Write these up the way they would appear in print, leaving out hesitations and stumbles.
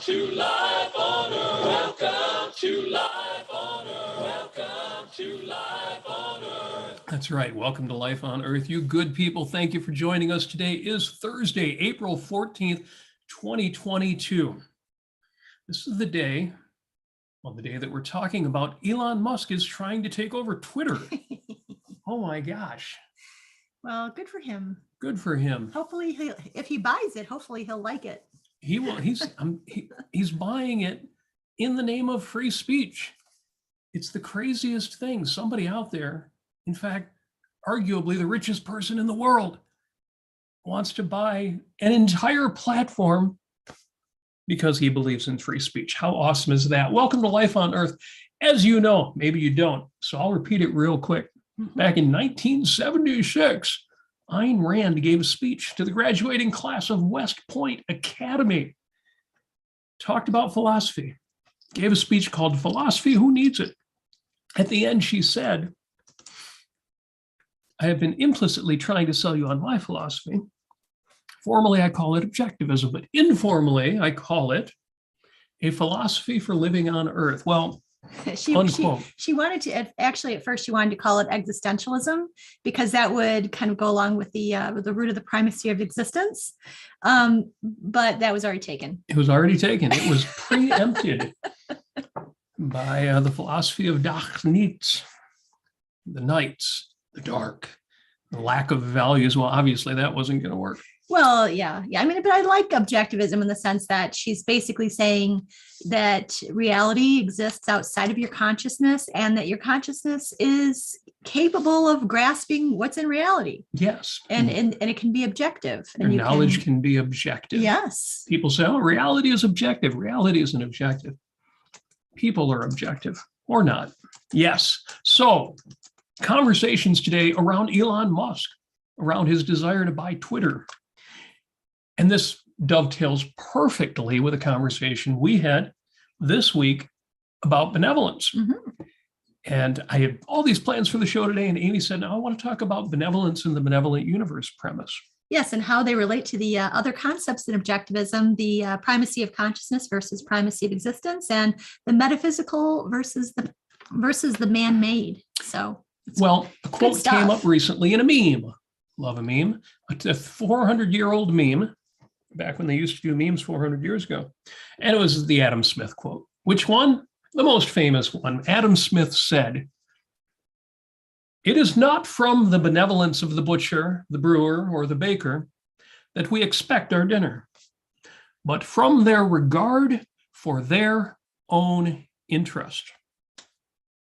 to Life on Earth. Welcome to Life on Earth. Welcome to Life on Earth. That's right. Welcome to Life on Earth. You good people, thank you for joining us. Today is Thursday, April 14th, 2022. This is the day that we're talking about Elon Musk is trying to take over Twitter. Oh my gosh. Well, good for him. Good for him. Hopefully, if he buys it, hopefully he'll like it. He will. He's buying it in the name of free speech. It's the craziest thing. Somebody out there, in fact, arguably the richest person in the world, wants to buy an entire platform because he believes in free speech. How awesome is that? Welcome to Life on Earth. As you know, maybe you don't, so I'll repeat it real quick. Back in 1976, Ayn Rand gave a speech to the graduating class of West Point Academy. Talked about philosophy. Gave a speech called Philosophy, Who Needs It? At the end, she said, I have been implicitly trying to sell you on my philosophy. Formally, I call it objectivism, but informally, I call it a philosophy for living on Earth. Well, she wanted to, actually at first she wanted to call it existentialism because that would kind of go along with the root of the primacy of existence. But that was already taken. It was already taken. It was preempted by the philosophy of Dark Nights, the nights, the dark, the lack of values. Well, obviously that wasn't going to work. Well, yeah. I mean, but I like objectivism in the sense that she's basically saying that reality exists outside of your consciousness and that your consciousness is capable of grasping what's in reality. Yes. And it can be objective. And knowledge can be objective. Yes. People say, oh, reality is objective. Reality isn't objective. People are objective or not. Yes. So conversations today around Elon Musk, around his desire to buy Twitter. And this dovetails perfectly with a conversation we had this week about benevolence. Mm-hmm. And I had all these plans for the show today, and Amy said, no, I want to talk about benevolence and the benevolent universe premise. Yes, and how they relate to the other concepts in objectivism, the primacy of consciousness versus primacy of existence, and the metaphysical versus the man-made. So, well, a quote came up recently in a meme. Love a meme. A 400-year-old meme. Back when they used to do memes 400 years ago. And it was the Adam Smith quote. Which one? The most famous one. Adam Smith said, it is not from the benevolence of the butcher, the brewer, or the baker that we expect our dinner, but from their regard for their own interest.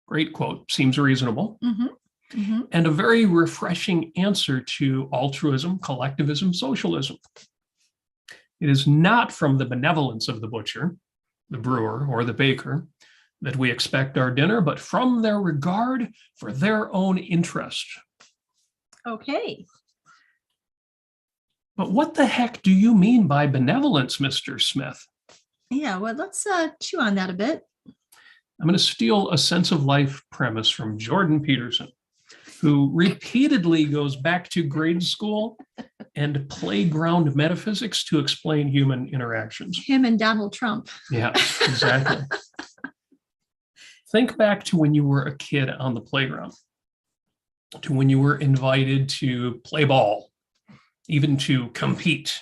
Great quote. Seems reasonable. Mm-hmm. Mm-hmm. And a very refreshing answer to altruism, collectivism, socialism. It is not from the benevolence of the butcher, the brewer, or the baker that we expect our dinner, but from their regard for their own interest. Okay. But what the heck do you mean by benevolence, Mr. Smith? Yeah, well, let's chew on that a bit. I'm going to steal a sense of life premise from Jordan Peterson, who repeatedly goes back to grade school and playground metaphysics to explain human interactions. Him and Donald Trump. Yeah, exactly. Think back to when you were a kid on the playground, to when you were invited to play ball, even to compete.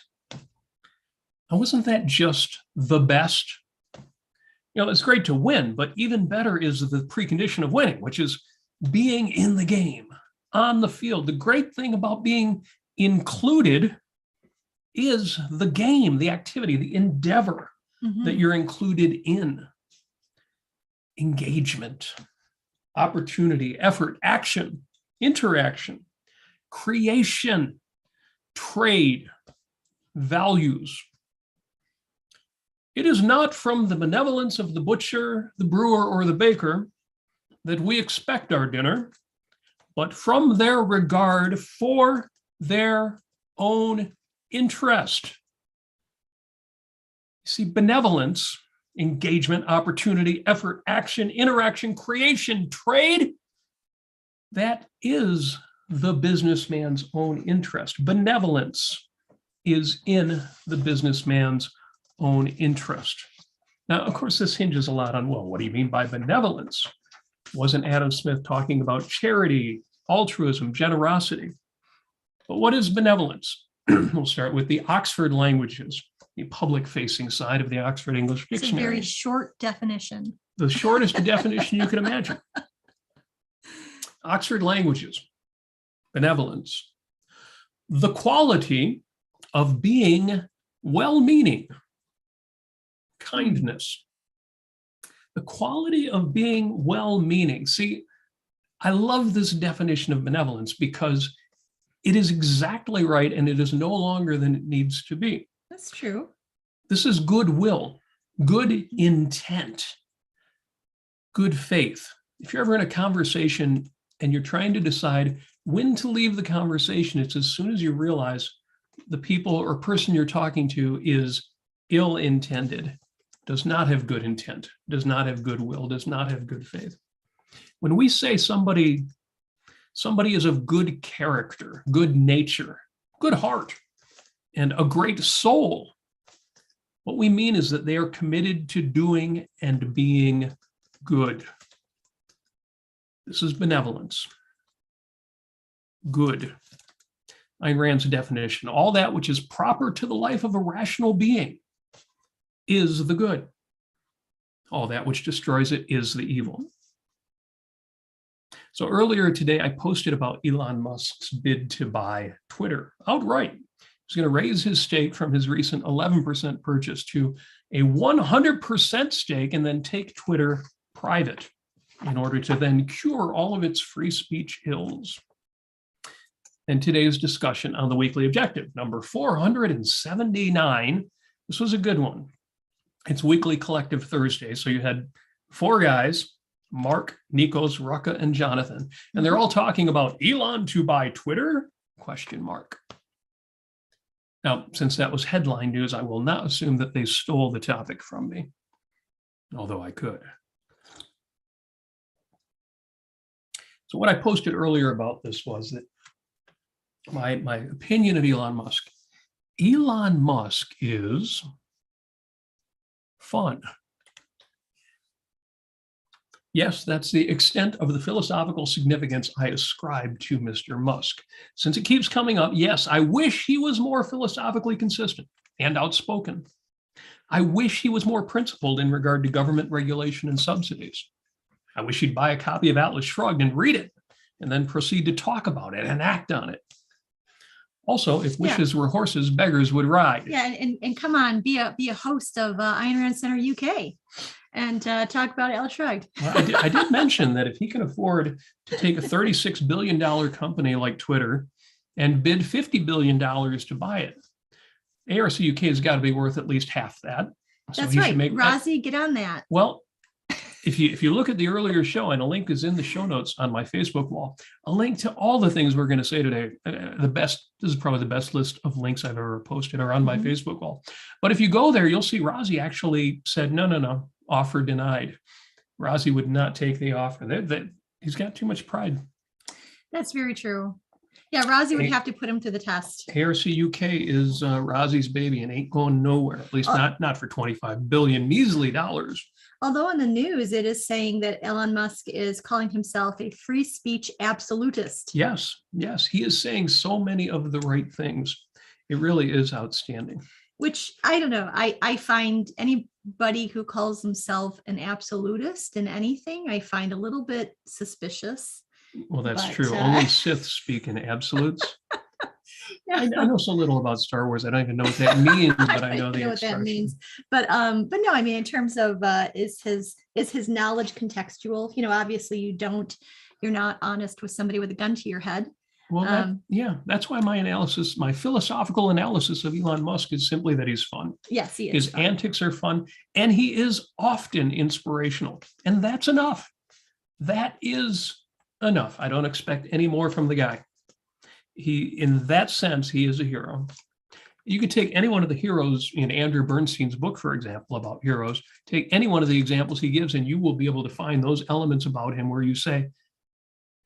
Now, wasn't that just the best? You know, it's great to win, but even better is the precondition of winning, which is being in the game, on the field. The great thing about being included is the game, the activity, the endeavor that you're included in. Engagement, opportunity, effort, action, interaction, creation, trade, values. It is not from the benevolence of the butcher, the brewer, or the baker that we expect our dinner, but from their regard for their own interest. You see, benevolence, engagement, opportunity, effort, action, interaction, creation, trade, that is the businessman's own interest. Benevolence is in the businessman's own interest. Now, of course, this hinges a lot on, well, what do you mean by benevolence? Wasn't Adam Smith talking about charity, altruism, generosity? But what is benevolence? We'll start with the Oxford Languages, the public-facing side of the Oxford English It's a Dictionary. very short definition. The shortest definition you can imagine. Oxford Languages, benevolence, the quality of being well-meaning, kindness, the quality of being well-meaning. See, I love this definition of benevolence because it is exactly right and it is no longer than it needs to be. That's true. This is goodwill, good intent, good faith. If you're ever in a conversation and you're trying to decide when to leave the conversation, it's as soon as you realize the people or person you're talking to is ill-intended, does not have good intent, does not have goodwill, does not have good faith. When we say somebody is of good character, good nature, good heart, and a great soul, what we mean is that they are committed to doing and being good. This is benevolence. Good. Ayn Rand's definition, all that which is proper to the life of a rational being is the good. All that which destroys it is the evil. So earlier today, I posted about Elon Musk's bid to buy Twitter outright. He's going to raise his stake from his recent 11% purchase to a 100% stake and then take Twitter private in order to then cure all of its free speech ills. And today's discussion on the weekly objective, number 479. This was a good one. It's Weekly Collective Thursday. So you had four guys, Mark, Nikos, Rucka, and Jonathan, and they're all talking about Elon to buy Twitter? ? Now, since that was headline news, I will not assume that they stole the topic from me, although I could. So what I posted earlier about this was that my opinion of Elon Musk. Elon Musk is fun. Yes, that's the extent of the philosophical significance I ascribe to Mr. Musk. Since it keeps coming up, yes, I wish he was more philosophically consistent and outspoken. I wish he was more principled in regard to government regulation and subsidies. I wish he'd buy a copy of Atlas Shrugged and read it, and then proceed to talk about it and act on it. Also, if wishes were horses, beggars would ride. Yeah, and come on, be a host of Ayn Rand Center UK and talk about Atlas Shrugged. Well, I did mention that if he can afford to take a $36 billion company like Twitter and bid $50 billion to buy it, ARCUK has got to be worth at least half that. So that's right. Rozzy, get on that. Well, if you look at the earlier show, and a link is in the show notes on my Facebook wall, a link to all the things we're going to say today. This is probably the best list of links I've ever posted or on my Facebook wall. But if you go there, you'll see Rozzy actually said, no, offer denied. Rozzy would not take the offer. He's got too much pride. That's very true. Yeah, Rozzy would have to put him to the test. ARCUK is Rozzy's baby and ain't going nowhere, at least not for 25 billion measly dollars. Although in the news, it is saying that Elon Musk is calling himself a free speech absolutist. Yes, he is saying so many of the right things. It really is outstanding. Which, I don't know, I find anybody who calls himself an absolutist in anything, I find a little bit suspicious. Well, that's true. Only Siths speak in absolutes. Yeah. I know so little about Star Wars. I don't even know what that means, but I know the expression. What that means. But no, I mean, in terms of is his knowledge contextual? Obviously you're not honest with somebody with a gun to your head. Well, that's why my philosophical analysis of Elon Musk is simply that he's fun. Yes, he is. His antics are fun, and he is often inspirational, and that's enough. That is enough. I don't expect any more from the guy. In that sense, he is a hero. You could take any one of the heroes in Andrew Bernstein's book, for example, about heroes, take any one of the examples he gives, and you will be able to find those elements about him where you say,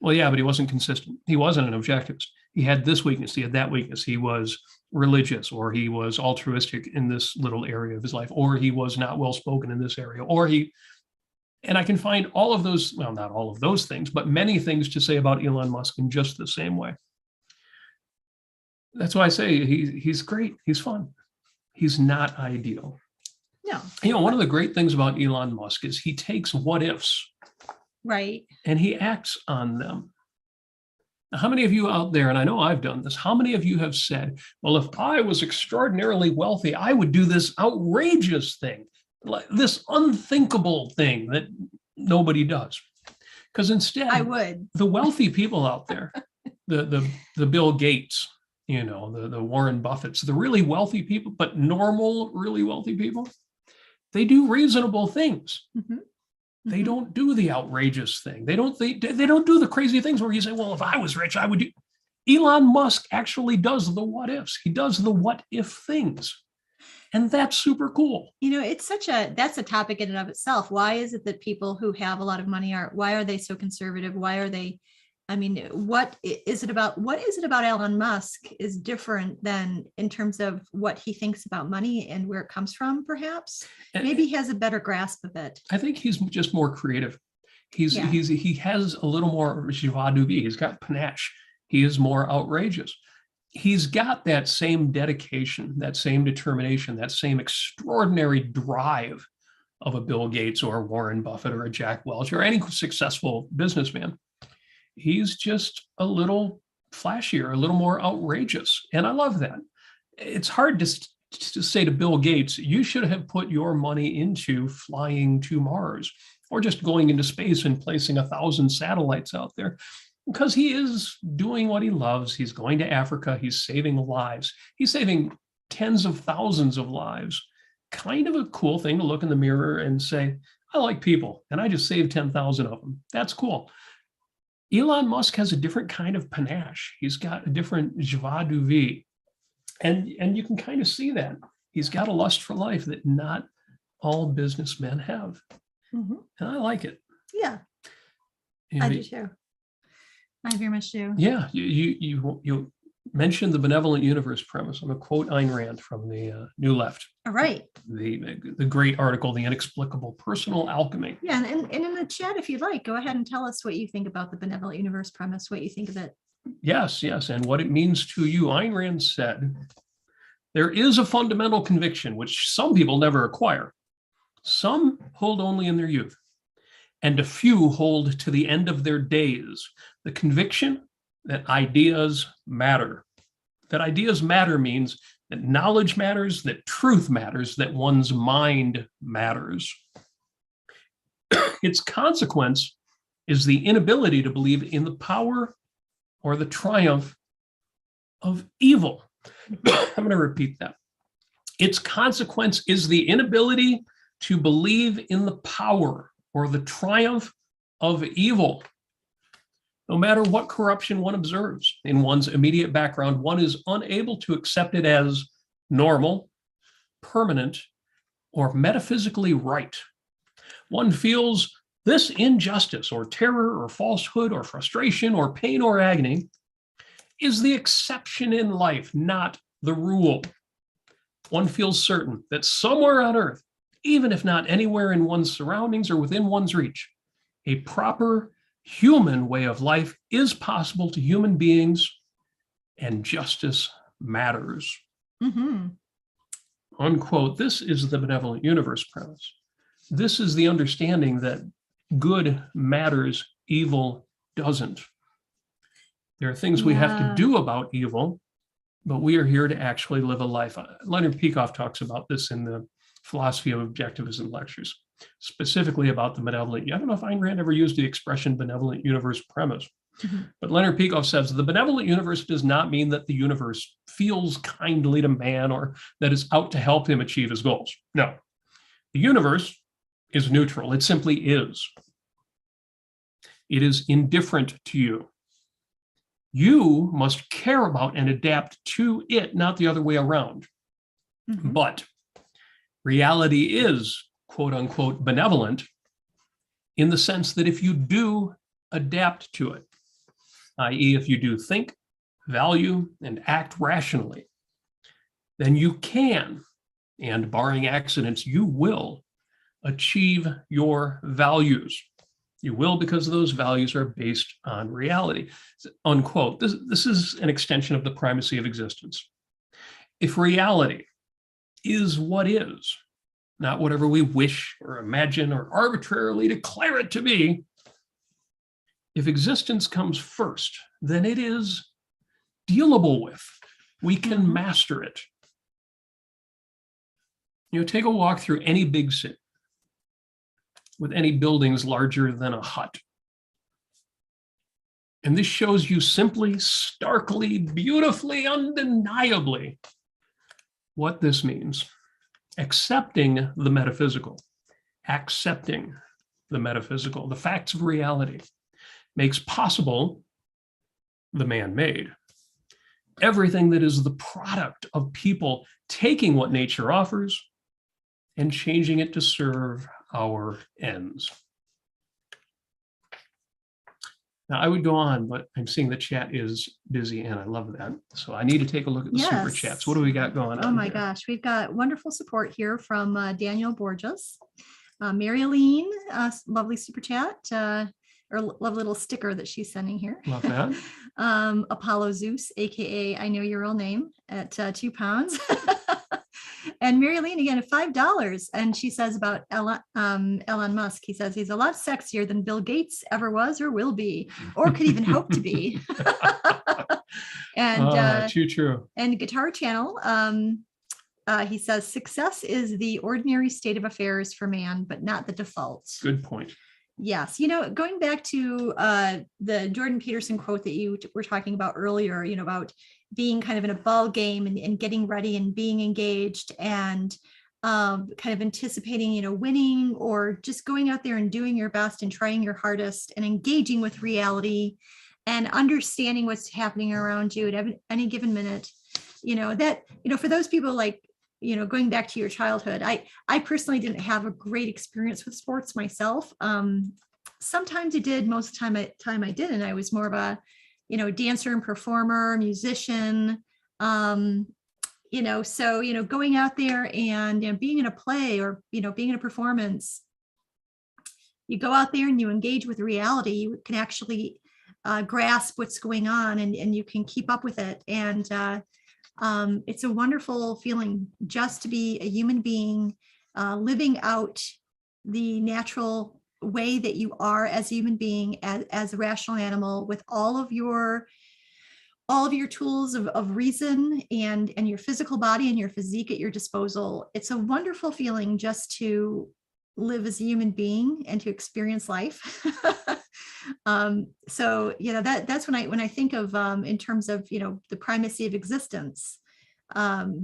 well, yeah, but he wasn't consistent. He wasn't an objectivist. He had this weakness. He had that weakness. He was religious, or he was altruistic in this little area of his life, or he was not well spoken in this area, and I can find all of those, well, not all of those things, but many things to say about Elon Musk in just the same way. That's why I say he's great. He's fun. He's not ideal. No. One of the great things about Elon Musk is he takes what ifs. Right. And he acts on them. Now, how many of you out there, and I know I've done this, how many of you have said, well, if I was extraordinarily wealthy, I would do this outrageous thing, like this unthinkable thing that nobody does? Because instead, I would. The wealthy people out there, the Bill Gates, the Warren Buffetts, the really wealthy people, but normal, really wealthy people, they do reasonable things. Mm-hmm. They don't do the outrageous thing. They don't do the crazy things where you say, well, if I was rich, I would do. Elon Musk actually does the what ifs. He does the what if things. And that's super cool. That's a topic in and of itself. Why is it that people who have a lot of money why are they so conservative? Why are they, what is it about Elon Musk is different than in terms of what he thinks about money and where it comes from, perhaps? Maybe he has a better grasp of it. I think he's just more creative. He has a little more joie de vivre. He's got panache. He is more outrageous. He's got that same dedication, that same determination, that same extraordinary drive of a Bill Gates or a Warren Buffett or a Jack Welch or any successful businessman. He's just a little flashier, a little more outrageous. And I love that. It's hard to say to Bill Gates, you should have put your money into flying to Mars or just going into space and placing 1,000 satellites out there, because he is doing what he loves. He's going to Africa. He's saving lives. He's saving tens of thousands of lives. Kind of a cool thing to look in the mirror and say, I like people, and I just saved 10,000 of them. That's cool. Elon Musk has a different kind of panache. He's got a different joie de vivre. And you can kind of see that. He's got a lust for life that not all businessmen have. Mm-hmm. And I like it. Yeah, I do too. I very much do. Yeah, you mentioned the benevolent universe premise. I'm going to quote Ayn Rand from the New Left. All right. The great article, The Inexplicable Personal Alchemy. Yeah, and in the chat, if you'd like, go ahead and tell us what you think about the benevolent universe premise, what you think of it. Yes, and what it means to you. Ayn Rand said, there is a fundamental conviction which some people never acquire. Some hold only in their youth, and a few hold to the end of their days. The conviction that ideas matter. That ideas matter means that knowledge matters, that truth matters, that one's mind matters. Its consequence is the inability to believe in the power or the triumph of evil. I'm going to repeat that. Its consequence is the inability to believe in the power or the triumph of evil. No matter what corruption one observes in one's immediate background, one is unable to accept it as normal, permanent, or metaphysically right. One feels this injustice or terror or falsehood or frustration or pain or agony is the exception in life, not the rule. One feels certain that somewhere on earth, even if not anywhere in one's surroundings or within one's reach, a proper human way of life is possible to human beings, and justice matters. Mm-hmm. Unquote. This is the benevolent universe premise. This is the understanding that good matters, evil doesn't. There are things we have to do about evil, but we are here to actually live a life. Leonard Peikoff talks about this in the Philosophy of Objectivism lectures, specifically about the benevolent. I don't know if Ayn Rand ever used the expression benevolent universe premise, but Leonard Peikoff says the benevolent universe does not mean that the universe feels kindly to man or that it's out to help him achieve his goals. No, the universe is neutral. It simply is. It is indifferent to you. You must care about and adapt to it, not the other way around. Mm-hmm. But reality is, quote unquote, benevolent in the sense that if you do adapt to it, i.e., if you do think, value, and act rationally, then you can, and barring accidents, you will achieve your values. You will, because those values are based on reality. Unquote. This is an extension of the primacy of existence. If reality is what is, not whatever we wish or imagine or arbitrarily declare it to be, if existence comes first, then it is dealable with. We can master it. Take a walk through any big city with any buildings larger than a hut. And this shows you simply, starkly, beautifully, undeniably what this means. Accepting the metaphysical, the facts of reality makes possible the man-made. Everything that is the product of people taking what nature offers and changing it to serve our ends. Now, I would go on, but I'm seeing the chat is busy, and I love that. So I need to take a look at the super chats. What do we got going on? Oh my gosh, we've got wonderful support here from Daniel Borges, Mary Aline, lovely super chat, or love little sticker that she's sending here. Love that. Apollo Zeus, aka I know your real name, at 2 pounds. And Mary Elaine again at $5. And she says about Elon Musk, he says he's a lot sexier than Bill Gates ever was or will be, or could even hope to be. And true. And Guitar Channel, he says success is the ordinary state of affairs for man, but not the default. Good point. Yes. Going back to the Jordan Peterson quote that you were talking about earlier, about being kind of in a ball game and getting ready and being engaged and kind of anticipating, winning, or just going out there and doing your best and trying your hardest and engaging with reality and understanding what's happening around you at any given minute. For those people like, going back to your childhood, I personally didn't have a great experience with sports myself. Sometimes I did, most of the time I didn't. I was more of a, dancer and performer, musician, so, going out there and, being in a play or, being in a performance, you go out there and you engage with reality, you can actually grasp what's going on and you can keep up with it. And it's a wonderful feeling just to be a human being, living out the natural way that you are as a human being, as a rational animal, with all of your tools of reason and your physical body and your physique at your disposal. It's a wonderful feeling just to live as a human being and to experience life. So, that's when I think of, in terms of, the primacy of existence, that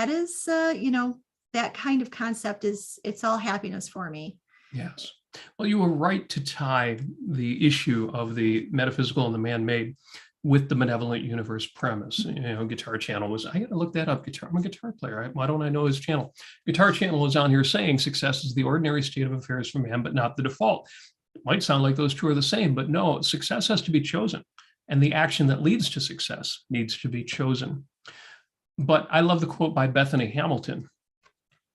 is, that kind of concept it's all happiness for me. Yes. Well, you were right to tie the issue of the metaphysical and the man-made with the benevolent universe premise. Guitar Channel was, I got to look that up. I'm a guitar player. Why don't I know his channel? Guitar Channel was on here saying success is the ordinary state of affairs for man, but not the default. It might sound like those two are the same, but no, success has to be chosen. And the action that leads to success needs to be chosen. But I love the quote by Bethany Hamilton,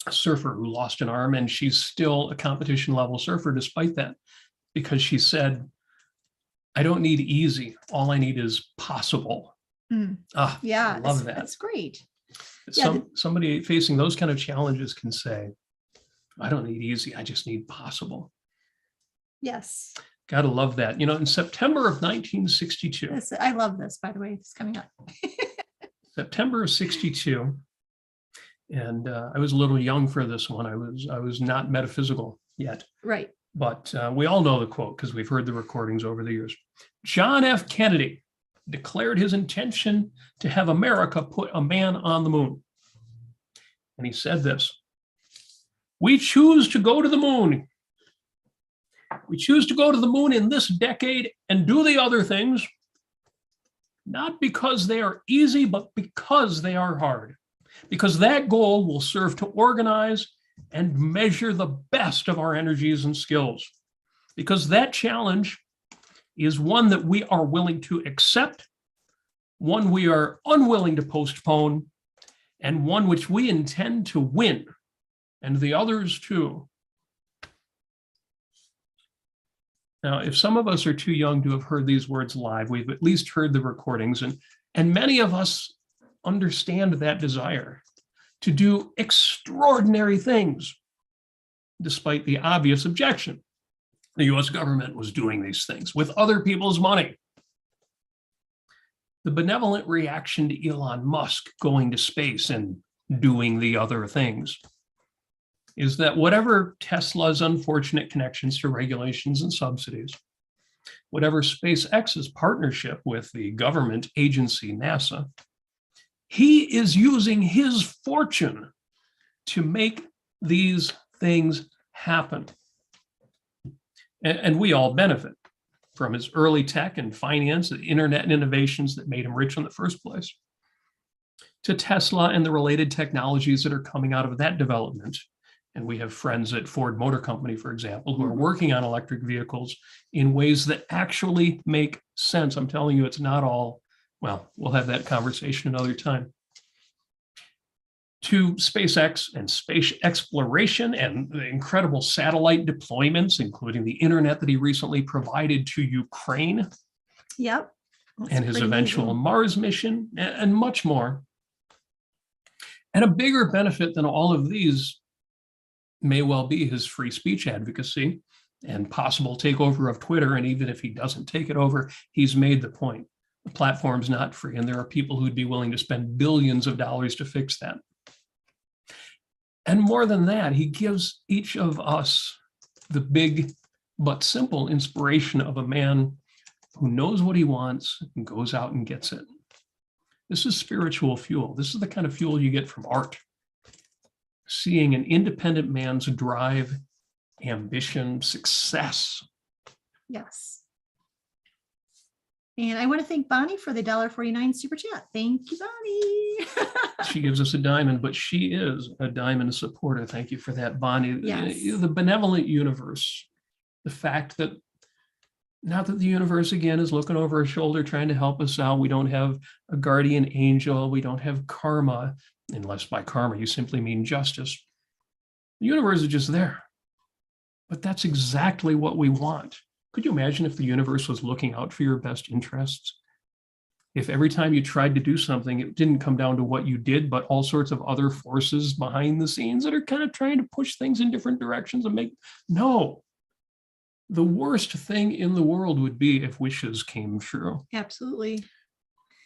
a surfer who lost an arm, and she's still a competition level surfer despite that, because she said, I don't need easy. All I need is possible. Yeah, I love that. That's great. Somebody facing those kind of challenges can say, I don't need easy. I just need possible. Yes. Got to love that. In September of 1962. I love this, by the way, it's coming up. September of 62. And I was a little young for this one. I was not metaphysical yet. Right. But we all know the quote because we've heard the recordings over the years. John F. Kennedy declared his intention to have America put a man on the moon. And he said this: we choose to go to the moon. We choose to go to the moon in this decade and do the other things, not because they are easy, but because they are hard. Because that goal will serve to organize and measure the best of our energies and skills. Because that challenge is one that we are willing to accept, one we are unwilling to postpone, and one which we intend to win, and the others too. Now, if some of us are too young to have heard these words live, we've at least heard the recordings, and many of us understand that desire to do extraordinary things, despite the obvious objection. The US government was doing these things with other people's money. The benevolent reaction to Elon Musk going to space and doing the other things is that whatever Tesla's unfortunate connections to regulations and subsidies, whatever SpaceX's partnership with the government agency NASA, he is using his fortune to make these things happen. And we all benefit from his early tech and finance, the internet and innovations that made him rich in the first place, to Tesla and the related technologies that are coming out of that development. And we have friends at Ford Motor Company, for example, who are working on electric vehicles in ways that actually make sense. I'm telling you, it's not all, well, we'll have that conversation another time. To SpaceX and space exploration and the incredible satellite deployments, including the internet that he recently provided to Ukraine. Yep. And his eventual Mars mission, and much more. And a bigger benefit than all of these may well be his free speech advocacy and possible takeover of Twitter. And even if he doesn't take it over, he's made the point. The platform's not free, and there are people who'd be willing to spend billions of dollars to fix that. And more than that, he gives each of us the big but simple inspiration of a man who knows what he wants and goes out and gets it. This is spiritual fuel. This is the kind of fuel you get from art. Seeing an independent man's drive, ambition, success. Yes. And I want to thank Bonnie for the $1.49 super chat. Thank you, Bonnie. She gives us a diamond, but she is a diamond supporter. Thank you for that, Bonnie. Yes. The benevolent universe, the fact that not that the universe, again, is looking over our shoulder trying to help us out. We don't have a guardian angel. We don't have karma, unless by karma you simply mean justice. The universe is just there. But that's exactly what we want. Could you imagine if the universe was looking out for your best interests? If every time you tried to do something, it didn't come down to what you did, but all sorts of other forces behind the scenes that are kind of trying to push things in different directions and make, no. The worst thing in the world would be if wishes came true. Absolutely.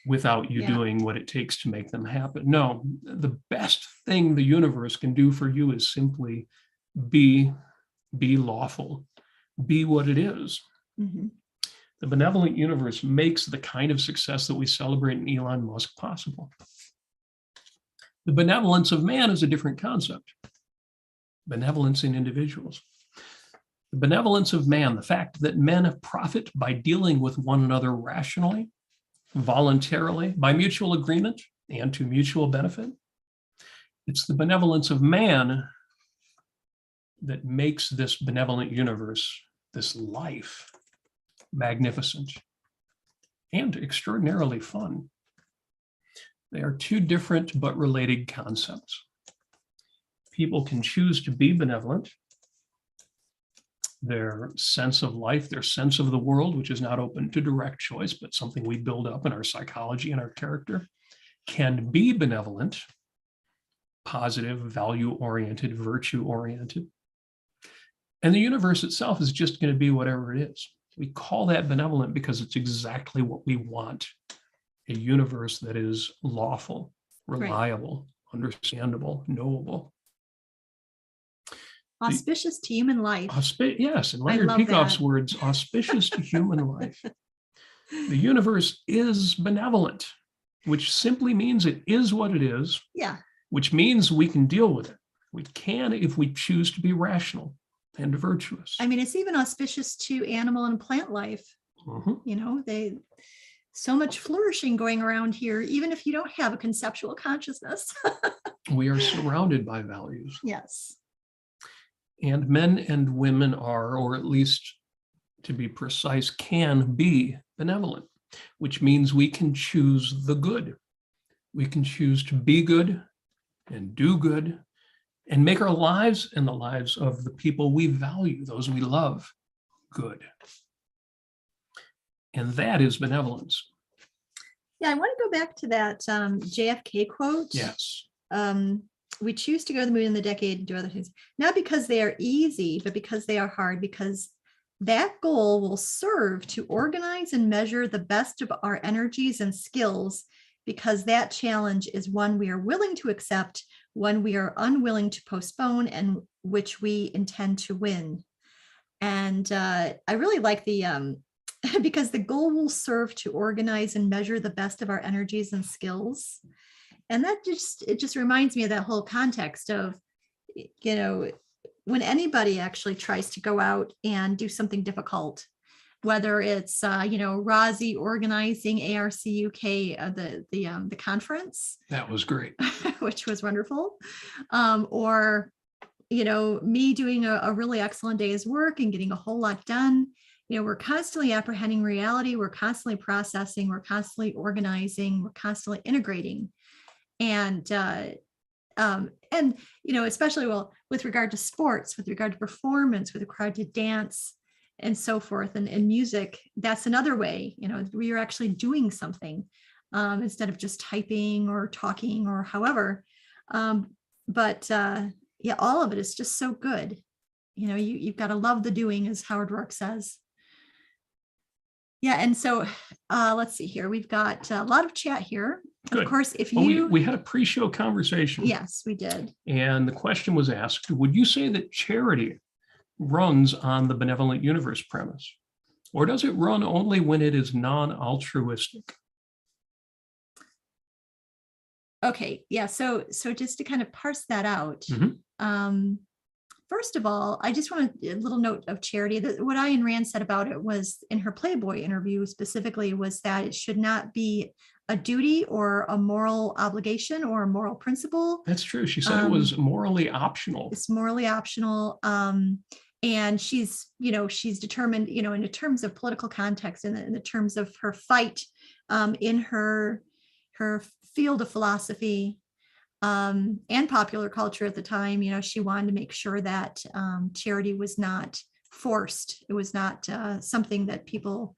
Without you doing what it takes to make them happen. No, the best thing the universe can do for you is simply be lawful, be what it is. Mm-hmm. The benevolent universe makes the kind of success that we celebrate in Elon Musk possible. The benevolence of man is a different concept. Benevolence in individuals. The benevolence of man, the fact that men profit by dealing with one another rationally, voluntarily, by mutual agreement, and to mutual benefit. It's the benevolence of man that makes this benevolent universe, this life, magnificent and extraordinarily fun. They are two different but related concepts. People can choose to be benevolent. Their sense of life, their sense of the world, which is not open to direct choice, but something we build up in our psychology and our character, can be benevolent, positive, value-oriented, virtue-oriented. And the universe itself is just going to be whatever it is. We call that benevolent because it's exactly what we want. A universe that is lawful, reliable, understandable, knowable. Auspicious to human life. Yes, in Leonard Peikoff's words, auspicious to human life. The universe is benevolent, which simply means it is what it is. Yeah. Which means we can deal with it. We can if we choose to be rational and virtuous. I mean, it's even auspicious to animal and plant life. Mm-hmm. You know, so much flourishing going around here, even if you don't have a conceptual consciousness. We are surrounded by values. Yes. And men and women are, or at least to be precise, can be benevolent, which means we can choose the good. We can choose to be good and do good and make our lives and the lives of the people we value, those we love, good. And that is benevolence. Yeah, I want to go back to that JFK quote. Yes. We choose to go to the moon in the decade and do other things, not because they are easy, but because they are hard, because that goal will serve to organize and measure the best of our energies and skills, because that challenge is one we are willing to accept, one we are unwilling to postpone, and which we intend to win. And I really like the, because the goal will serve to organize and measure the best of our energies and skills. And that it just reminds me of that whole context of, you know, when anybody actually tries to go out and do something difficult, whether it's, Rosie organizing ARCUK, the conference. That was great. Which was wonderful. Or, me doing a really excellent day's work and getting a whole lot done. We're constantly apprehending reality. We're constantly processing. We're constantly organizing. We're constantly integrating. And especially with regard to sports, with regard to performance, with regard to dance and so forth, and music, that's another way, where you're actually doing something instead of just typing or talking or however. But all of it is just so good. You've got to love the doing, as Howard Rourke says. Yeah, and so let's see here. We've got a lot of chat here. Good. Of course, if you... we had a pre-show conversation. Yes, we did. And the question was asked, would you say that charity runs on the benevolent universe premise? Or does it run only when it is non-altruistic? Okay, yeah, so just to kind of parse that out, first of all, I just want a little note of charity. What Ayn Rand said about it was, in her Playboy interview specifically, was that it should not be a duty or a moral obligation or a moral principle. That's true. She said it was morally optional. It's morally optional. And she's determined, in the terms of political context and in the terms of her fight in her field of philosophy, and popular culture at the time, she wanted to make sure that charity was not forced. It was not something that people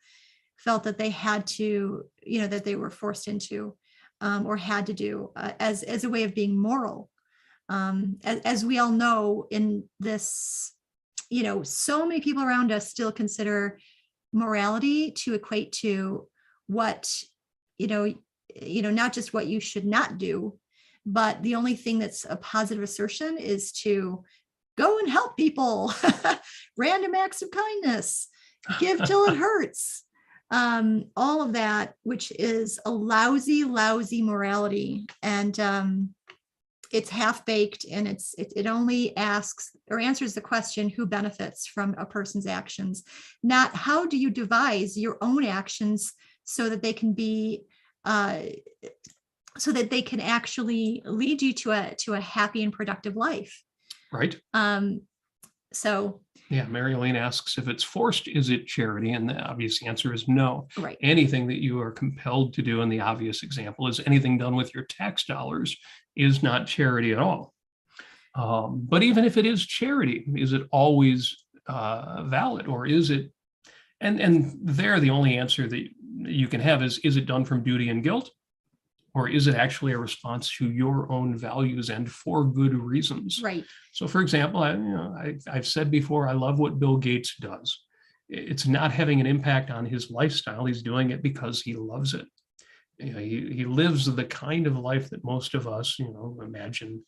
felt that they had to, that they were forced into or had to do as a way of being moral. As we all know in this, so many people around us still consider morality to equate to what, not just what you should not do, but the only thing that's a positive assertion is to go and help people. Random acts of kindness, give till it hurts. All of that, which is a lousy morality. And it's half-baked, and it only asks or answers the question, who benefits from a person's actions, not how do you devise your own actions so that they can be so that they can actually lead you to a happy and productive life. Right. So. Yeah, Mary Elaine asks, if it's forced, is it charity? And the obvious answer is no. Right. Anything that you are compelled to do, and the obvious example is anything done with your tax dollars, is not charity at all. But even if it is charity, is it always valid, or is it? And there, the only answer that you can have is it done from duty and guilt? Or is it actually a response to your own values and for good reasons? Right. So, for example, I've said before, I love what Bill Gates does. It's not having an impact on his lifestyle. He's doing it because he loves it. He lives the kind of life that most of us, imagine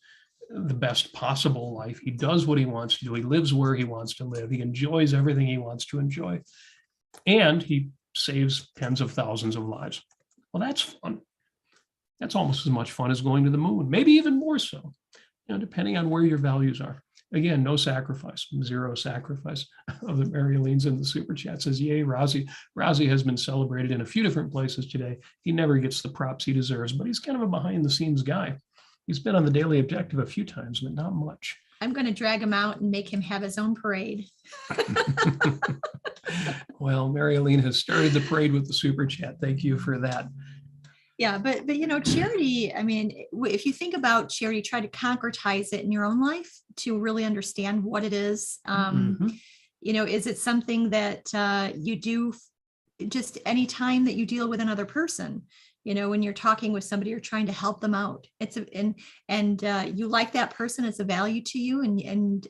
the best possible life. He does what he wants to do. He lives where he wants to live. He enjoys everything he wants to enjoy. And he saves tens of thousands of lives. Well, that's fun. That's almost as much fun as going to the moon, maybe even more so, depending on where your values are. Again, no sacrifice, zero sacrifice. Of the Mary Elaine's in the super chat says, yay, Rosie. Rosie has been celebrated in a few different places today. He never gets the props he deserves, but he's kind of a behind the scenes guy. He's been on the Daily Objective a few times, but not much. I'm going to drag him out and make him have his own parade. Well, Mary Elaine has started the parade with the super chat. Thank you for that. Yeah, but charity, I mean, if you think about charity, try to concretize it in your own life to really understand what it is. Mhm. Is it something that you do just any time that you deal with another person? When you're talking with somebody, you're trying to help them out. And you like that person as a value to you, and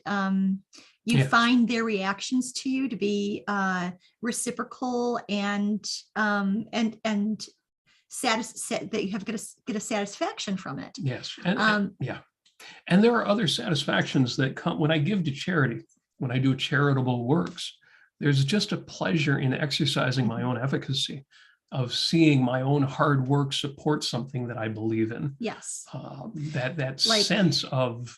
you Yes. find their reactions to you to be reciprocal and that you have get a satisfaction from it. Yes. And yeah. And there are other satisfactions that come when I give to charity, when I do charitable works. There's just a pleasure in exercising my own efficacy, of seeing my own hard work support something that I believe in. Yes. That sense of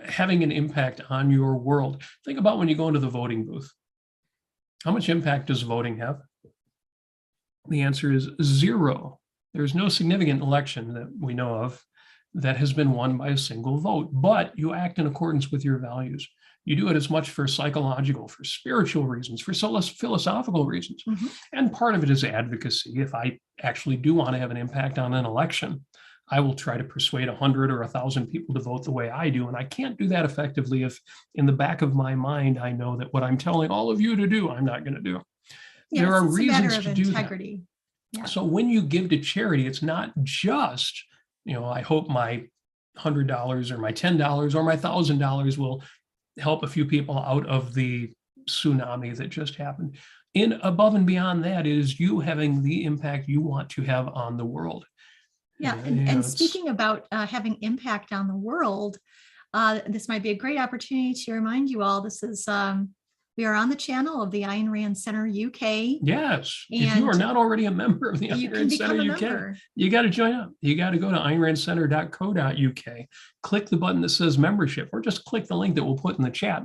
having an impact on your world. Think about when you go into the voting booth. How much impact does voting have? The answer is 0. There's no significant election that we know of that has been won by a single vote, but you act in accordance with your values. You do it as much for psychological, for spiritual reasons, for philosophical reasons. Mm-hmm. And part of it is advocacy. If I actually do want to have an impact on an election, I will try to persuade 100 or 1,000 people to vote the way I do. And I can't do that effectively if in the back of my mind, I know that what I'm telling all of you to do, I'm not going to do. Yes, there are it's reasons a matter of to do integrity. that. Yeah. So when you give to charity, it's not just, I hope my $100 or my $10 or my $1,000 will help a few people out of the tsunami that just happened. Above and beyond that is you having the impact you want to have on the world. Yeah, and speaking about having impact on the world, this might be a great opportunity to remind you all, this is, we are on the channel of the Ayn Rand Center UK. Yes, if you are not already a member of the Ayn Rand Center UK, you got to join up. You got to go to aynrandcenter.co.uk, click the button that says membership, or just click the link that we'll put in the chat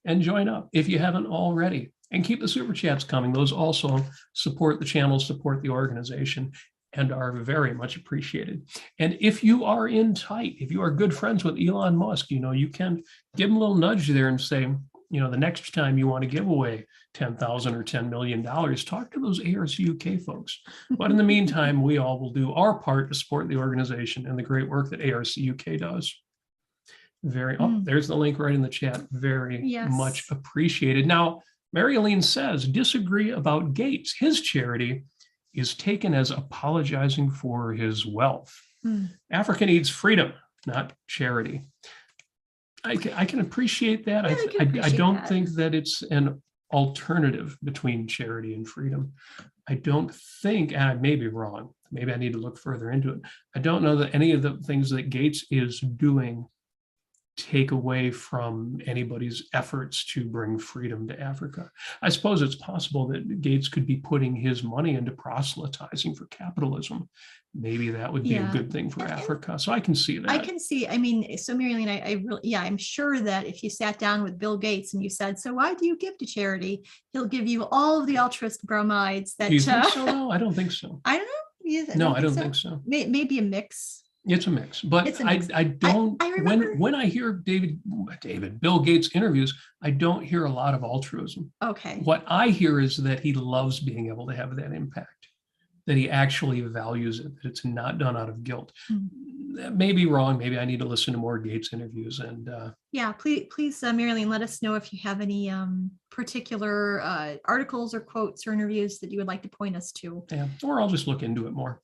and join up if you haven't already. And keep the super chats coming. Those also support the channel, support the organization, and are very much appreciated. And if you are in tight, if you are good friends with Elon Musk, you can give him a little nudge there and say, the next time you want to give away $10,000 or $10 million, talk to those ARCUK folks. But in the meantime, we all will do our part to support the organization and the great work that ARCUK does. There's the link right in the chat. Very much appreciated. Now, Mary Aline says, disagree about Gates. His charity is taken as apologizing for his wealth. Africa needs freedom, not charity. I can appreciate that. I don't think that it's an alternative between charity and freedom. I don't think, and I may be wrong, maybe I need to look further into it. I don't know that any of the things that Gates is doing take away from anybody's efforts to bring freedom to Africa. I suppose it's possible that Gates could be putting his money into proselytizing for capitalism. Maybe that would be a good thing for Africa. So I can see that. I can see, so Marilyn, I really, I'm sure that if you sat down with Bill Gates and you said, so why do you give to charity? He'll give you all of the altruist bromides that. Do you think so? No, I don't think so. I don't know. No, I don't think so. Maybe a mix. It's a mix, but it's a mix. I don't, when I hear Bill Gates interviews, I don't hear a lot of altruism. Okay. What I hear is that he loves being able to have that impact, that he actually values it, that it's not done out of guilt. That may be wrong. Maybe I need to listen to more Gates interviews. And yeah, please, Marilyn, let us know if you have any particular articles or quotes or interviews that you would like to point us to. Yeah, or I'll just look into it more.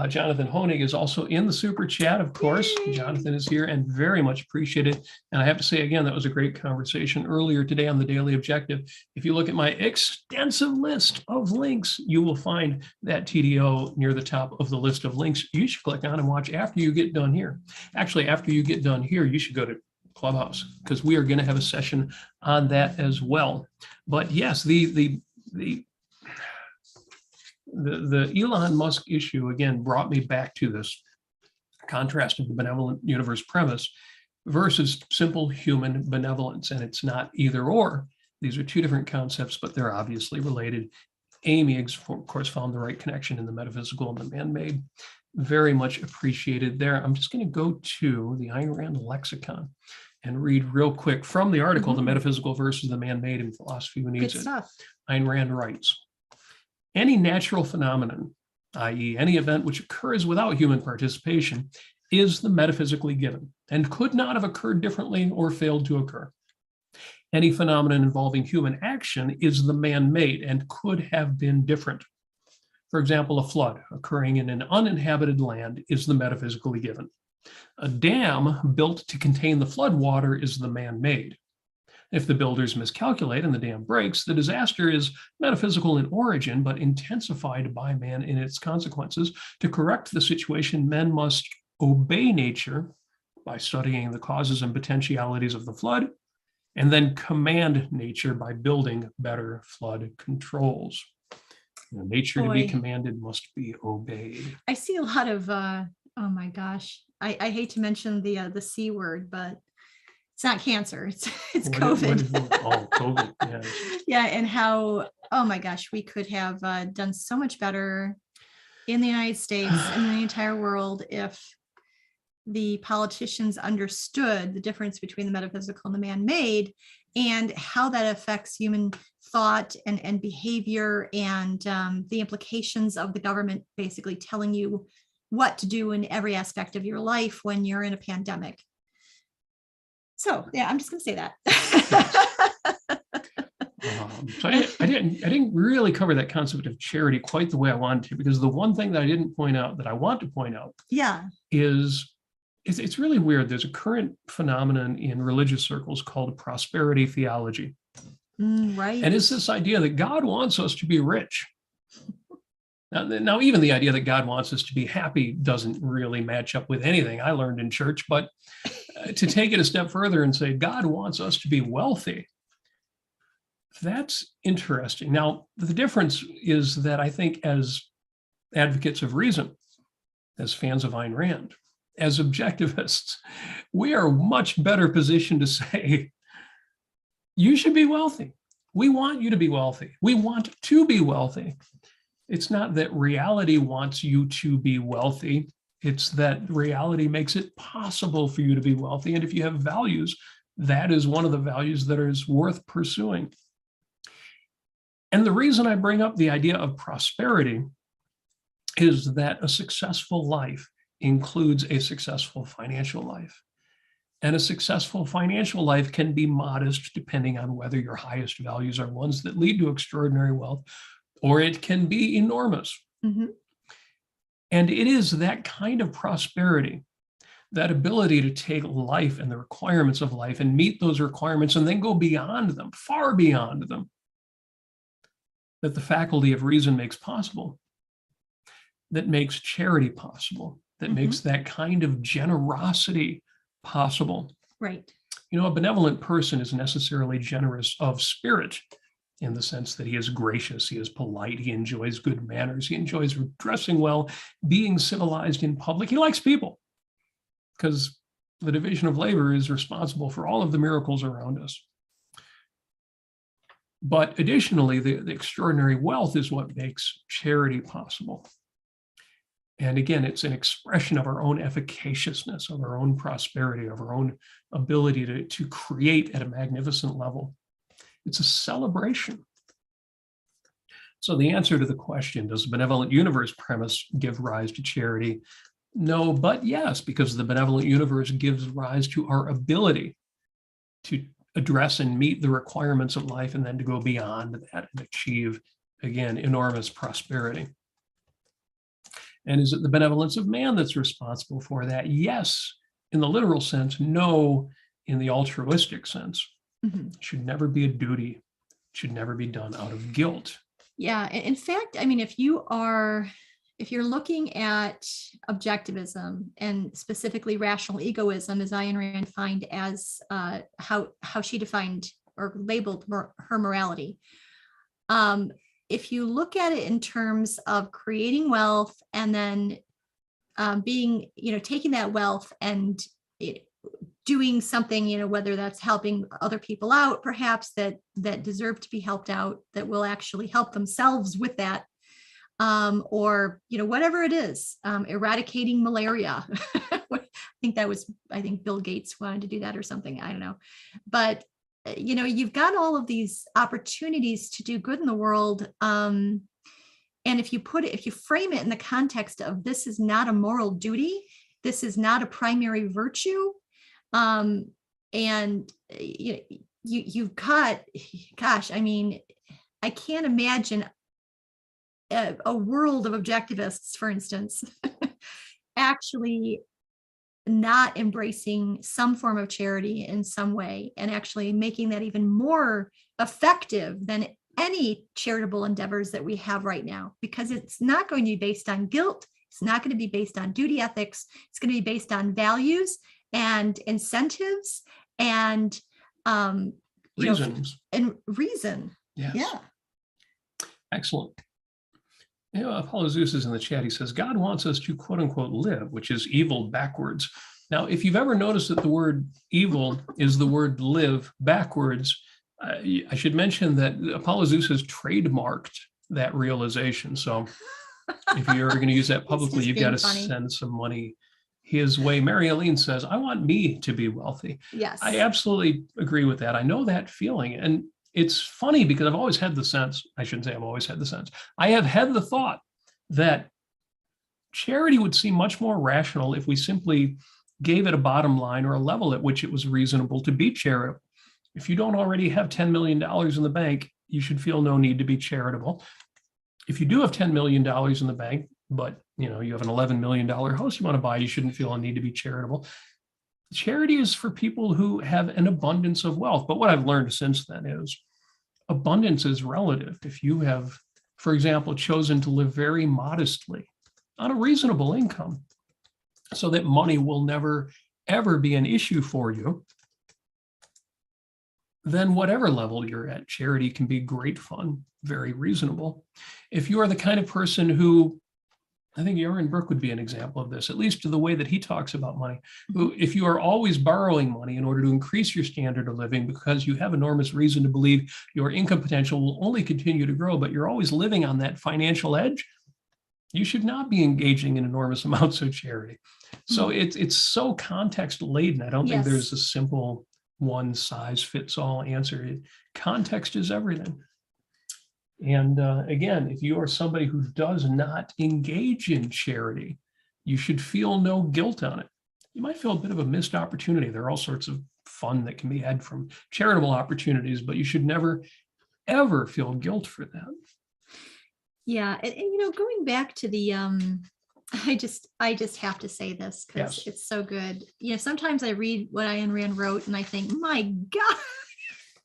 Jonathan Honig is also in the super chat, of course. Yay. Jonathan is here and very much appreciated. And I have to say again, that was a great conversation earlier today on the Daily Objective. If you look at my extensive list of links, you will find that TDO near the top of the list of links you should click on and watch after you get done here. Actually, after you get done here, you should go to Clubhouse because we are going to have a session on that as well. But yes, the Elon Musk issue, again, brought me back to this contrast of the benevolent universe premise versus simple human benevolence. And it's not either or. These are two different concepts, but they're obviously related. Amy, of course, found the right connection in the metaphysical and the man-made. Very much appreciated there. I'm just going to go to the Ayn Rand lexicon and read real quick from the article, The Metaphysical versus the Man-Made in Philosophy Who Needs It. Ayn Rand writes, any natural phenomenon i.e. any event which occurs without human participation, is the metaphysically given and could not have occurred differently or failed to occur. Any phenomenon involving human action is the man-made and could have been different. For example, a flood occurring in an uninhabited land is the metaphysically given. A dam built to contain the flood water is the man-made. If the builders miscalculate and the dam breaks, the disaster is metaphysical in origin, but intensified by man in its consequences. To correct the situation, men must obey nature by studying the causes and potentialities of the flood, and then command nature by building better flood controls. Nature to be commanded must be obeyed. I see a lot of, oh my gosh, I hate to mention the C word, but it's not cancer, it's COVID. COVID, yeah. Yeah, and how, oh my gosh, we could have done so much better in the United States and in the entire world if the politicians understood the difference between the metaphysical and the man-made and how that affects human thought and behavior, and the implications of the government basically telling you what to do in every aspect of your life when you're in a pandemic. So yeah, I'm just going to say that. So I didn't really cover that concept of charity quite the way I wanted to, because the one thing that I didn't point out that I want to point out, is it's really weird. There's a current phenomenon in religious circles called prosperity theology. Right. And it's this idea that God wants us to be rich. Now, even the idea that God wants us to be happy doesn't really match up with anything I learned in church, but to take it a step further and say God wants us to be wealthy, that's interesting. Now, the difference is that I think as advocates of reason, as fans of Ayn Rand, as objectivists, we are much better positioned to say, you should be wealthy. We want you to be wealthy. We want to be wealthy. It's not that reality wants you to be wealthy. It's that reality makes it possible for you to be wealthy. And if you have values, that is one of the values that is worth pursuing. And the reason I bring up the idea of prosperity is that a successful life includes a successful financial life. And a successful financial life can be modest depending on whether your highest values are ones that lead to extraordinary wealth, or it can be enormous. Mm-hmm. And it is that kind of prosperity, that ability to take life and the requirements of life and meet those requirements and then go beyond them, far beyond them, that the faculty of reason makes possible, that makes charity possible, that makes that kind of generosity possible. Right. You know, a benevolent person is necessarily generous of spirit in the sense that he is gracious, he is polite, he enjoys good manners, he enjoys dressing well, being civilized in public. He likes people because the division of labor is responsible for all of the miracles around us. But additionally, the extraordinary wealth is what makes charity possible. And again, it's an expression of our own efficaciousness, of our own prosperity, of our own ability to create at a magnificent level. It's a celebration. So the answer to the question, does the benevolent universe premise give rise to charity? No, but yes, because the benevolent universe gives rise to our ability to address and meet the requirements of life and then to go beyond that and achieve, again, enormous prosperity. And is it the benevolence of man that's responsible for that? Yes, in the literal sense. No, in the altruistic sense. Mm-hmm. It should never be a duty. It should never be done out of guilt. Yeah. In fact, I mean, if you're looking at objectivism and specifically rational egoism, as Ayn Rand defined as how she defined or labeled her morality, if you look at it in terms of creating wealth and then taking that wealth and doing something, whether that's helping other people out, perhaps that deserve to be helped out, that will actually help themselves with that, or whatever it is, eradicating malaria. I think Bill Gates wanted to do that or something. I don't know, but you've got all of these opportunities to do good in the world. And if you frame it in the context of this is not a moral duty, this is not a primary virtue, and you've got, gosh, I mean, I can't imagine a world of objectivists, for instance, actually not embracing some form of charity in some way and actually making that even more effective than any charitable endeavors that we have right now, because it's not going to be based on guilt. It's not going to be based on duty ethics. It's going to be based on values and incentives and reasons. And reason. Yes. Yeah. Excellent. Apollo Zeus is in the chat. He says, God wants us to quote unquote live, which is evil backwards. Now, if you've ever noticed that the word evil is the word live backwards, I should mention that Apollo Zeus has trademarked that realization. So if you're going to use that publicly, you've got to send some money his way. Mary Aline says, I want me to be wealthy. Yes. I absolutely agree with that. I know that feeling. And it's funny because I've always had the sense, I shouldn't say I've always had the sense, I have had the thought that charity would seem much more rational if we simply gave it a bottom line or a level at which it was reasonable to be charitable. If you don't already have $10 million in the bank, you should feel no need to be charitable. If you do have $10 million in the bank, but you have an $11 million house you want to buy, you shouldn't feel a need to be charitable. Charity is for people who have an abundance of wealth. But what I've learned since then is abundance is relative. If you have, for example, chosen to live very modestly on a reasonable income so that money will never, ever be an issue for you, then whatever level you're at, charity can be great fun, very reasonable. If you are the kind of person who, I think Aaron Brooke would be an example of this, at least to the way that he talks about money. If you are always borrowing money in order to increase your standard of living because you have enormous reason to believe your income potential will only continue to grow, but you're always living on that financial edge, you should not be engaging in enormous amounts of charity. So it's so context laden. I don't think there's a simple one size fits all answer. Context is everything. And again, if you are somebody who does not engage in charity, you should feel no guilt on it. You might feel a bit of a missed opportunity. There are all sorts of fun that can be had from charitable opportunities, but you should never, ever feel guilt for that. Yeah. And going back to the, I just have to say this because it's so good. Sometimes I read what Ayn Rand wrote and I think, my God,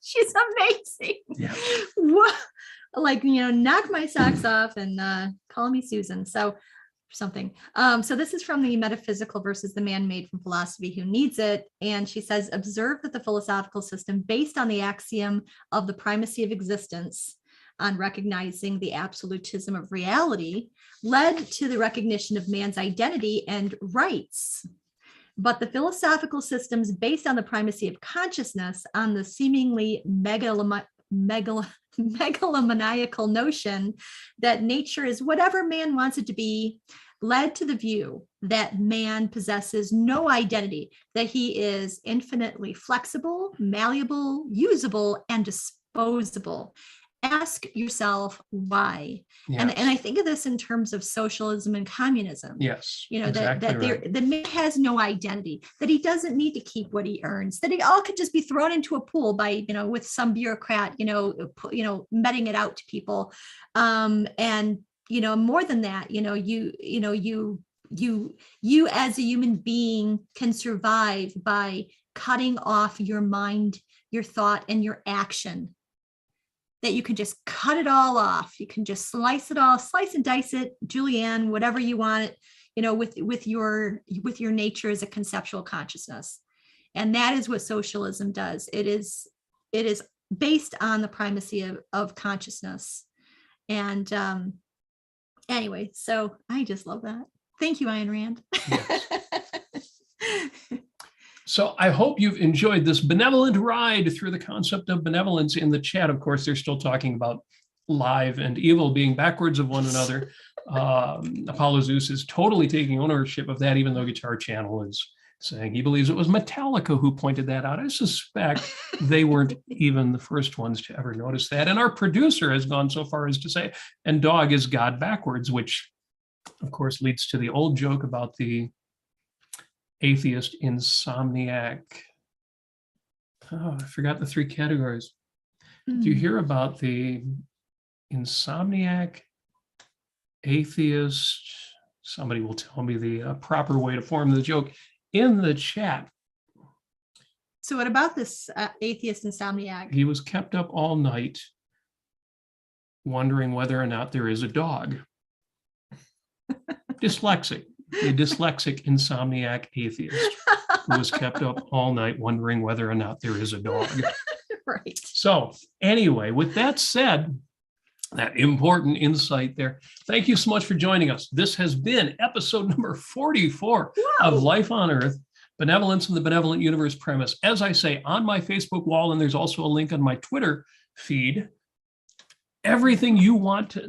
she's amazing. Yeah. What? Like, knock my socks off and call me Susan. So something. So this is from the Metaphysical versus the Man-Made from Philosophy Who Needs It. And she says, observe that the philosophical system based on the axiom of the primacy of existence on recognizing the absolutism of reality led to the recognition of man's identity and rights. But the philosophical systems based on the primacy of consciousness on the seemingly megalomaniacal notion that nature is whatever man wants it to be led to the view that man possesses no identity, that he is infinitely flexible, malleable, usable, and disposable. Ask yourself why. Yes. And I think of this in terms of socialism and communism. Yes. That man has no identity, that he doesn't need to keep what he earns, that it all could just be thrown into a pool by, with some bureaucrat, meting it out to people. And more than that, you as a human being can survive by cutting off your mind, your thought, and your action. That you can just cut it all off. You can just slice and dice it, julienne, whatever you want it, with your nature as a conceptual consciousness. And that is what socialism does. It is based on the primacy of consciousness. And anyway, so I just love that. Thank you, Ayn Rand. Yes. So I hope you've enjoyed this benevolent ride through the concept of benevolence. In the chat, of course, they're still talking about live and evil being backwards of one another. Apollo Zeus is totally taking ownership of that, even though Guitar Channel is saying he believes it was Metallica who pointed that out. I suspect they weren't even the first ones to ever notice that. And our producer has gone so far as to say, and dog is God backwards, which of course leads to the old joke about the atheist insomniac. Oh, I forgot the 3 categories. Do you hear about the insomniac, atheist? Somebody will tell me the proper way to form the joke in the chat. So what about this atheist insomniac? He was kept up all night wondering whether or not there is a dog. Dyslexic, a dyslexic insomniac atheist who was kept up all night wondering whether or not there is a dog. Right. So anyway, with that said, that important insight there. Thank you so much for joining us. This has been episode number 44 of Life on Earth, Benevolence in the Benevolent Universe premise. As I say, on my Facebook wall, and there's also a link on my Twitter feed, everything you want to,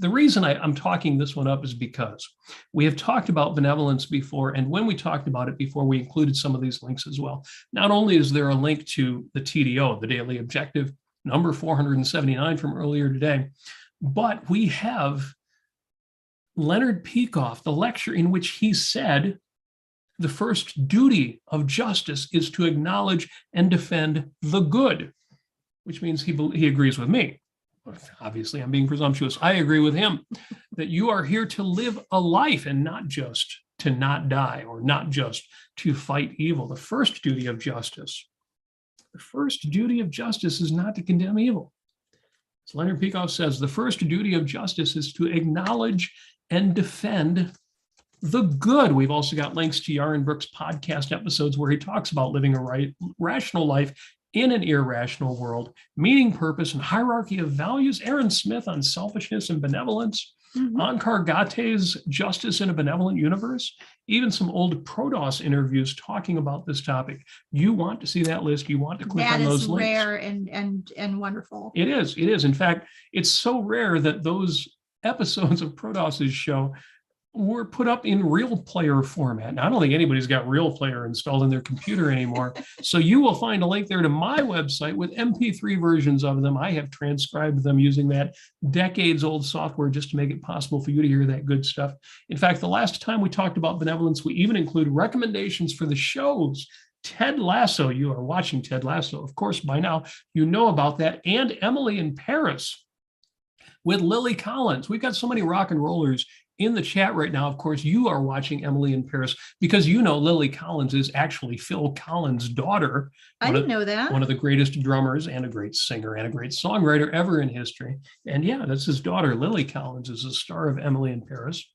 the reason I'm talking this one up is because we have talked about benevolence before, and when we talked about it before, we included some of these links as well. Not only is there a link to the TDO, the Daily Objective, number 479 from earlier today, but we have Leonard Peikoff, the lecture in which he said the first duty of justice is to acknowledge and defend the good, which means he agrees with me. Obviously, I'm being presumptuous. I agree with him that you are here to live a life and not just to not die or not just to fight evil. The first duty of justice is not to condemn evil. As Leonard Peikoff says, the first duty of justice is to acknowledge and defend the good. We've also got links to Yaron Brook's podcast episodes where he talks about living a rational life in an irrational world, meaning, purpose, and hierarchy of values. Aaron Smith on selfishness and benevolence. Ankar Gate's Justice in a Benevolent Universe. Even some old Prodos interviews talking about this topic. You want to see that list. You want to click on those links. That is rare and wonderful. It is. It is. In fact, it's so rare that those episodes of Prodos's show were put up in real player format. Now, I don't think anybody's got real player installed in their computer anymore. So you will find a link there to my website with MP3 versions of them. I have transcribed them using that decades old software just to make it possible for you to hear that good stuff. In fact, the last time we talked about benevolence, we even include recommendations for the shows. Ted Lasso, you are watching Ted Lasso. Of course, by now, you know about that. And Emily in Paris with Lily Collins. We've got so many rock and rollers in the chat right now. Of course, you are watching Emily in Paris because you know Lily Collins is actually Phil Collins' daughter. I didn't know that. One of the greatest drummers and a great singer and a great songwriter ever in history. And yeah, that's his daughter. Lily Collins is the star of Emily in Paris.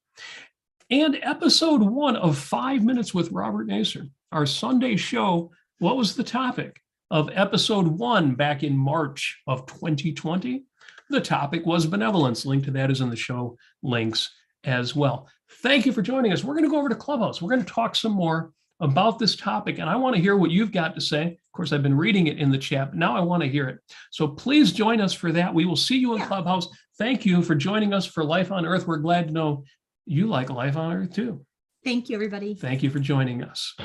And episode 1 of 5 Minutes with Robert Nasir, our Sunday show. What was the topic of episode 1 back in March of 2020? The topic was benevolence. Link to that is in the show links as well. Thank you for joining us. We're going to go over to Clubhouse. We're going to talk some more about this topic, and I want to hear what you've got to say. Of course, I've been reading it in the chat, but now I want to hear it. So please join us for that. We will see you in Clubhouse. Thank you for joining us for Life on Earth. We're glad to know you like Life on Earth too. Thank you, everybody. Thank you for joining us.